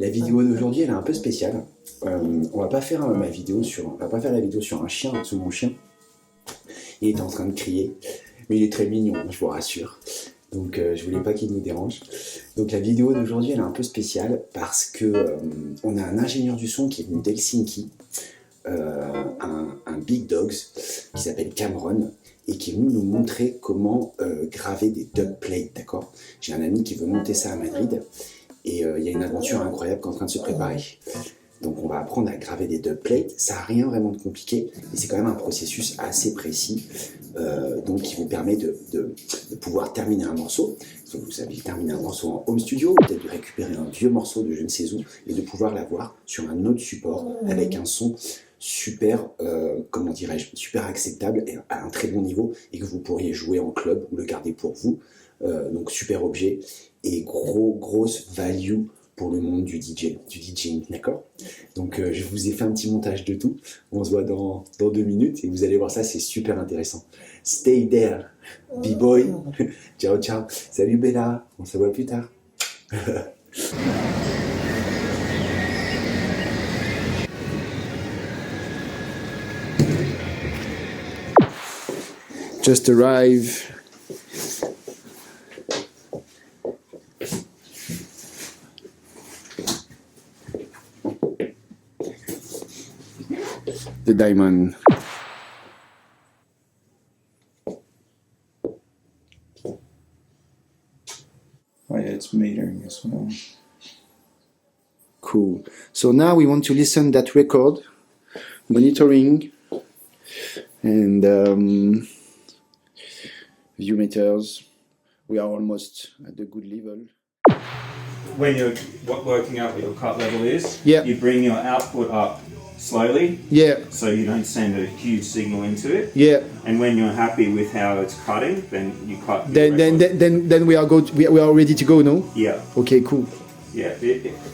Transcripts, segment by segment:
La vidéo d'aujourd'hui, elle est un peu spéciale. On va pas faire la vidéo sur un chien, parce que mon chien, il est en train de crier, mais il est très mignon, je vous rassure. Donc je voulais pas qu'il nous dérange. Donc la vidéo d'aujourd'hui, elle est un peu spéciale parce que on a un ingénieur du son qui est venu d'Helsinky, un big dogs qui s'appelle Cameron, et qui est venu nous montrer comment graver des dubplates, d'accord. J'ai un ami qui veut monter ça à Madrid, et il y a une aventure incroyable qui est en train de se préparer. Donc on va apprendre à graver des dubplates, ça n'a rien vraiment de compliqué, mais c'est quand même un processus assez précis, donc qui vous permet de pouvoir terminer un morceau. Donc vous savez, terminer un morceau en home studio, ou peut-être de récupérer un vieux morceau de je ne sais où, et de pouvoir l'avoir sur un autre support, avec un son super, comment dirais-je, super acceptable, et à un très bon niveau, et que vous pourriez jouer en club, ou le garder pour vous. Donc super objet, et grosse value pour le monde du DJing, d'accord. Donc je vous ai fait un petit montage de tout, on se voit dans 2 minutes, et vous allez voir ça, c'est super intéressant. Stay there, B-boy. Ciao, ciao. Salut Bella, on se voit plus tard. Just arrive. The diamond. Oh yeah, it's metering as well. Cool. So now we want to listen that record, monitoring, and view meters. We are almost at the good level. When you're working out what your cut level is, Yeah. you bring your output up slowly, Yeah, so you don't send a huge signal into it. yeah. And when you're happy with how it's cutting, then you cut. Then we are ready to go, no? Yeah, Okay, cool. yeah.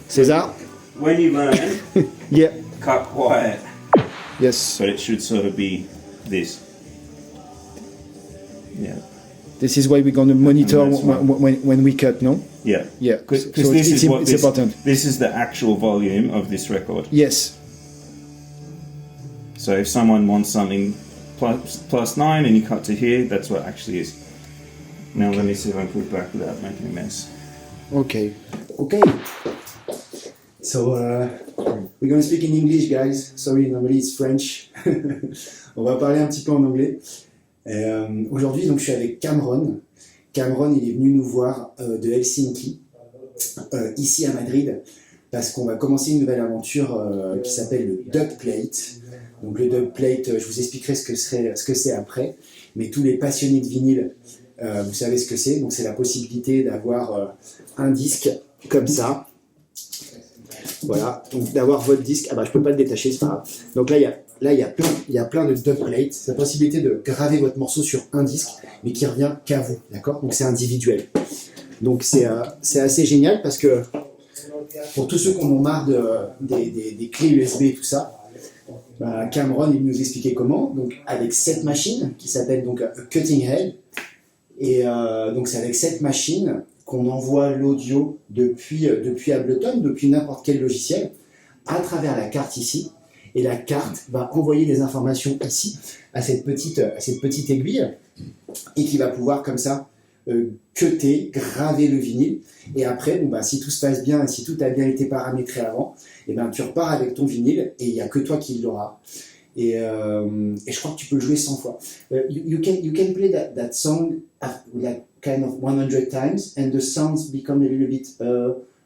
César? When you learn, Yeah. cut quiet, Yes. but it should sort of be this. Yeah, This is why we're going to monitor And that's right. when we cut, no? yeah. Yeah. Because So this it's is what it's important. This is the actual volume of this record. Yes. So if someone wants something plus 9 and you cut to here, that's what it actually is. Now let me see if I can put it back without making a mess. Okay. Okay. So we're going to speak in English, guys. Sorry, normally it's French. On va parler un petit peu en anglais. Aujourd'hui, donc, je suis avec Cameron. Cameron, il est venu nous voir de Helsinki, ici à Madrid, parce qu'on va commencer une nouvelle aventure qui s'appelle le dubplate. Donc le dubplate, je vous expliquerai ce que c'est après, mais tous les passionnés de vinyle, vous savez ce que c'est. Donc c'est la possibilité d'avoir un disque comme ça. Voilà, donc d'avoir votre disque. Ah bah je peux pas le détacher, c'est pas grave. Donc là il y a plein de dubplates. C'est la possibilité de graver votre morceau sur un disque, mais qui revient qu'à vous, d'accord. Donc c'est individuel. Donc c'est assez génial parce que pour tous ceux qui en ont marre des clés USB et tout ça, bah, Cameron il nous expliquer comment. Donc avec cette machine qui s'appelle donc Cutting Head, et donc c'est avec cette machine qu'on envoie l'audio depuis Ableton, depuis n'importe quel logiciel, à travers la carte ici, et la carte va envoyer des informations ici à cette petite aiguille, et qui va pouvoir comme ça cutter, graver le vinyle. Et après, bon, bah, si tout se passe bien et si tout a bien été paramétré avant, et ben, tu repars avec ton vinyle et il n'y a que toi qui l'auras. Et je crois que tu peux le jouer 100 fois. You can play that song like kind of 100 times and the sounds become a little bit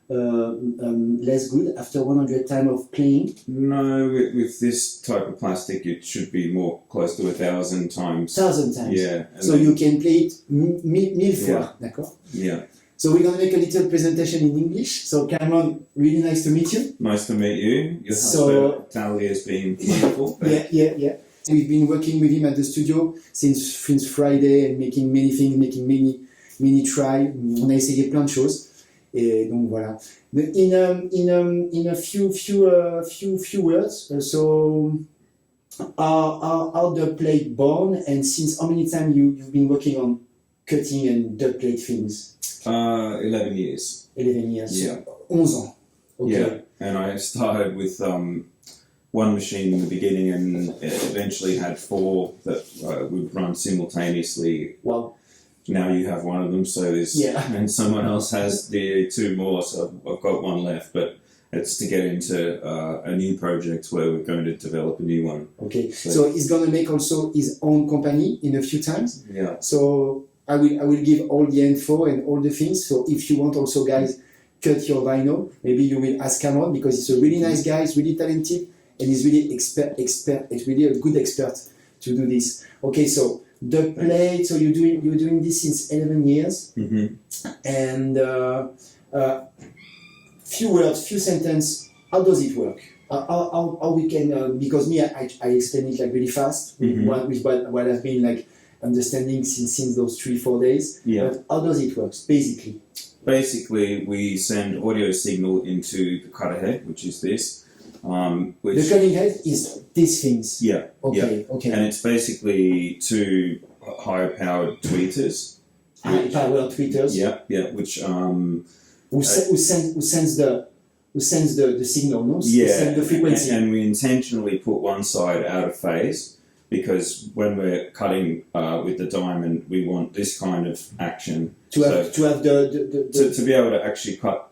less good after 100 times of playing. No, with this type of plastic, it should be more close to 1,000 times. 1,000 times. Yeah. So you can play it 1000 fois, d'accord? Yeah. So we're going to make a little presentation in English. So Cameron, really nice to meet you. Nice to meet you. Your So- hospitality has been wonderful. Yeah. We've been working with him at the studio since Friday and making many things, making many try. On a essayé plein de choses. Et donc voilà. But in a few words. So how the plate born, and since how many times you've been working on cutting and dubplate things? 11 years. 11 years. Yeah. 11 ans. Okay. Yeah, and I started with one machine in the beginning, and eventually had 4 that would run simultaneously. Wow. Now you have one of them, so there's, and someone else has the 2 more, so I've got 1 left, but it's to get into a new project where we're going to develop a new one. Okay, so he's going to make also his own company in a few times. Yeah. So I will give all the info and all the things. So if you want also, guys, cut your vinyl, maybe you will ask Cameron, because he's a really nice guy, he's really talented, and he's really expert. He's really a good expert to do this. Okay, so the plate. So you're doing this since 11 years, and few sentences. How does it work? How we can? Because me, I explain it like really fast with what I've been like understanding since those 3-4 days. Yeah. But how does it work basically? Basically, we send audio signal into the cutter head, which is this. Which, the cutting head is these things. Yeah. Okay. Yeah. Okay. And it's basically 2 higher powered tweeters. High-powered tweeters. Yeah. Yeah. Which who sends the signal, no? Yeah. Send the frequency. And we intentionally put one side out of phase, because when we're cutting with the diamond, we want this kind of action to have to be able to actually cut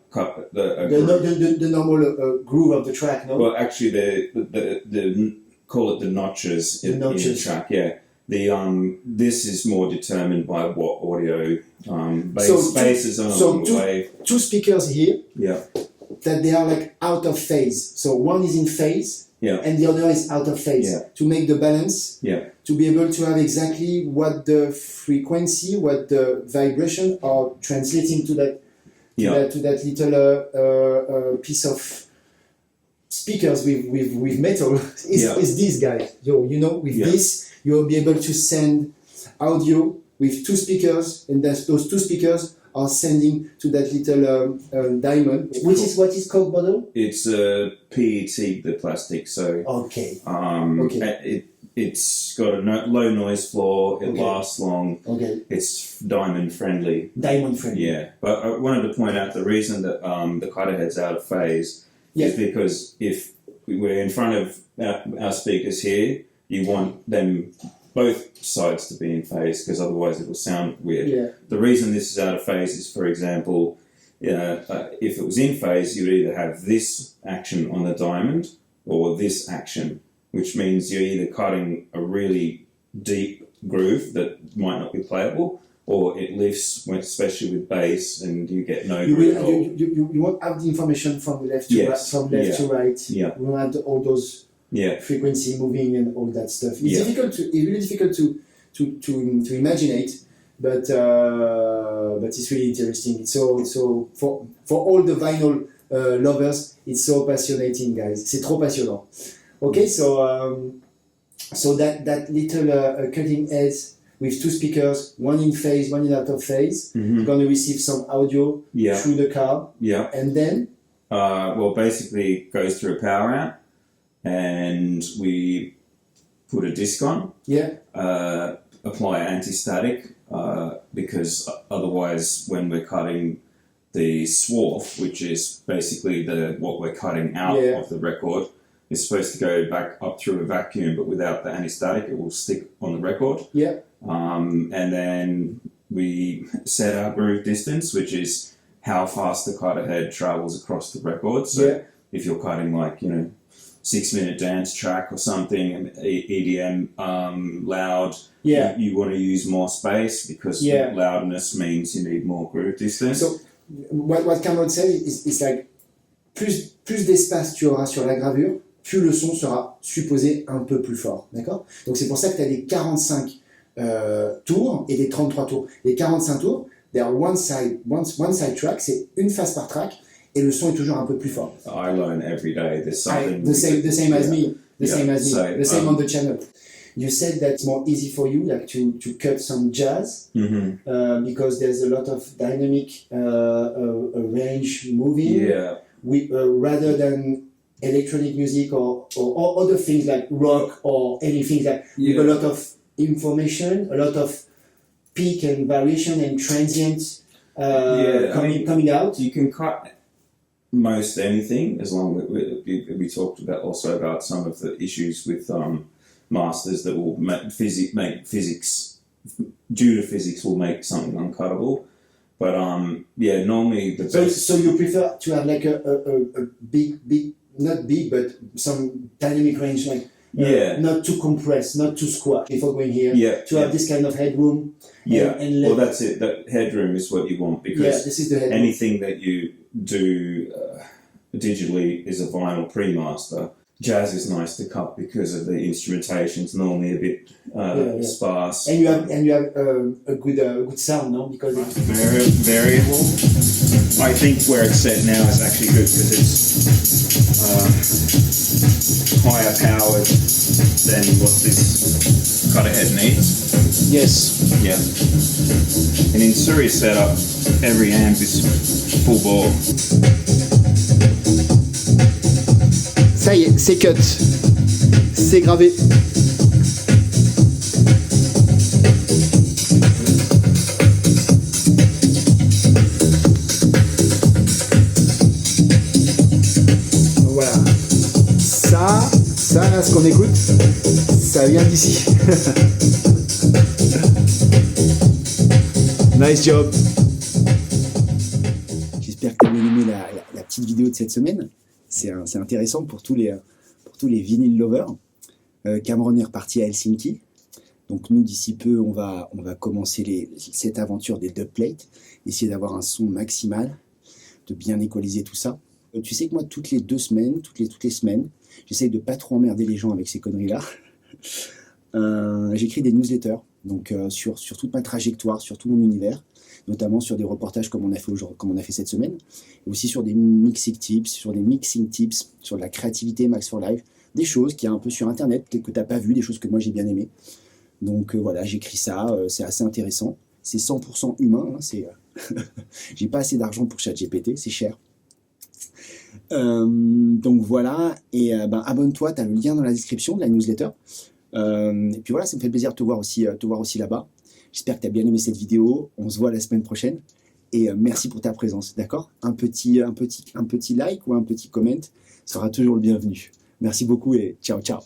the normal groove of the track, no? Well, actually, the call it the notches in the track. Yeah, this is more determined by what audio bases are along the way. 2 speakers here. Yeah. That they are like out of phase. So one is in phase. Yeah. And the other is out of phase. Yeah. To make the balance. Yeah. To be able to have exactly what the frequency, what the vibration are translating to that. To that little piece of speakers with metal is this guy. With this you'll be able to send audio with 2 speakers, and those 2 speakers are sending to that little diamond, which is what is called model. It's a PET, the plastic. So okay. It's got a low noise floor. It lasts long. Okay. It's diamond friendly. Diamond friendly. Yeah, but I wanted to point out the reason that the cutter head's out of phase is because if we're in front of our speakers here, you want them both sides to be in phase, because otherwise it will sound weird. Yeah. The reason this is out of phase is, for example, if it was in phase, you'd either have this action on the diamond or this action, which means you're either cutting a really deep groove that might not be playable, or it lifts, especially with bass, and you get no groove at all. You won't have the information from left to right. From left to right. Yeah. You won't have all those frequency moving and all that stuff. It's difficult. It's really difficult to imagine it, but it's really interesting. So for all the vinyl lovers, it's so fascinating, guys. C'est trop passionnant. Okay, so that little cutting edge with 2 speakers, one in phase, one in out of phase. You're going to receive some audio through the car. Yeah. And then? Basically it goes through a power amp, and we put a disc on. Yeah. Apply anti-static, because otherwise when we're cutting the swath, which is basically what we're cutting out of the record, is supposed to go back up through a vacuum, but without the anti-static, it will stick on the record. Yeah. And then we set our groove distance, which is how fast the cutter head travels across the record. So if you're cutting 6-minute dance track or something, EDM, loud, you want to use more space, because loudness means you need more groove distance. So what Cameron said is like, plus d'espace tu auras sur la gravure, plus le son sera supposé un peu plus fort, d'accord? Donc c'est pour ça que tu as des 45 tours et des 33 tours. Les 45 tours, they are one side track, c'est une phase par track, et le son est toujours un peu plus fort. I learn every day. There's something the same as me, the same on the channel. You said that it's more easy for you, like to cut some jazz, because there's a lot of dynamic range moving, rather than electronic music or other things like rock or anything like with a lot of information, a lot of peak and variation and transient coming out. You can cut most anything, as long as we talked about also about some of the issues with masters that will make physics, due to physics, will make something uncuttable. But yeah, normally the best. So you prefer to have like a big, not big, but some dynamic range, like not too compressed, not too squat before going here. Yeah, to have this kind of headroom. And well, that's it. That headroom is what you want, because this is the headroom. Anything that you do digitally is a vinyl pre-master. Jazz is nice to cut because of the instrumentation's normally a bit sparse. And you have a good sound, no? Because it's variable. I think where it's set now is actually good because it's higher powered than what this cutter head needs. Yes. Yeah. And in Suri's setup, every amp is full bore. Ça y est, c'est cut. C'est gravé. Voilà. Ça là, ce qu'on écoute, ça vient d'ici. Nice job. J'espère que tu as bien aimé la petite vidéo de cette semaine. C'est intéressant pour tous les vinyl lovers. Cameron est reparti à Helsinky. Donc nous, d'ici peu, on va commencer cette aventure des dubplates, essayer d'avoir un son maximal, de bien équaliser tout ça. Tu sais que moi, toutes les semaines, j'essaye de pas trop emmerder les gens avec ces conneries-là. J'écris des newsletters, donc sur toute ma trajectoire, sur tout mon univers, notamment sur des reportages comme on a fait cette semaine, et aussi sur des mixing tips, sur de la créativité Max for Life, des choses qu'il y a un peu sur internet, peut-être que tu n'as pas vu, des choses que moi j'ai bien aimées. Donc voilà, j'écris ça, c'est assez intéressant. C'est 100% humain, hein, j'ai pas assez d'argent pour ChatGPT, c'est cher. Donc voilà, et abonne-toi, tu as le lien dans la description de la newsletter. Et puis voilà, ça me fait plaisir de te voir aussi là-bas. J'espère que tu as bien aimé cette vidéo. On se voit la semaine prochaine. Et merci pour ta présence, d'accord ? Un petit like ou un petit comment sera toujours le bienvenu. Merci beaucoup et ciao, ciao.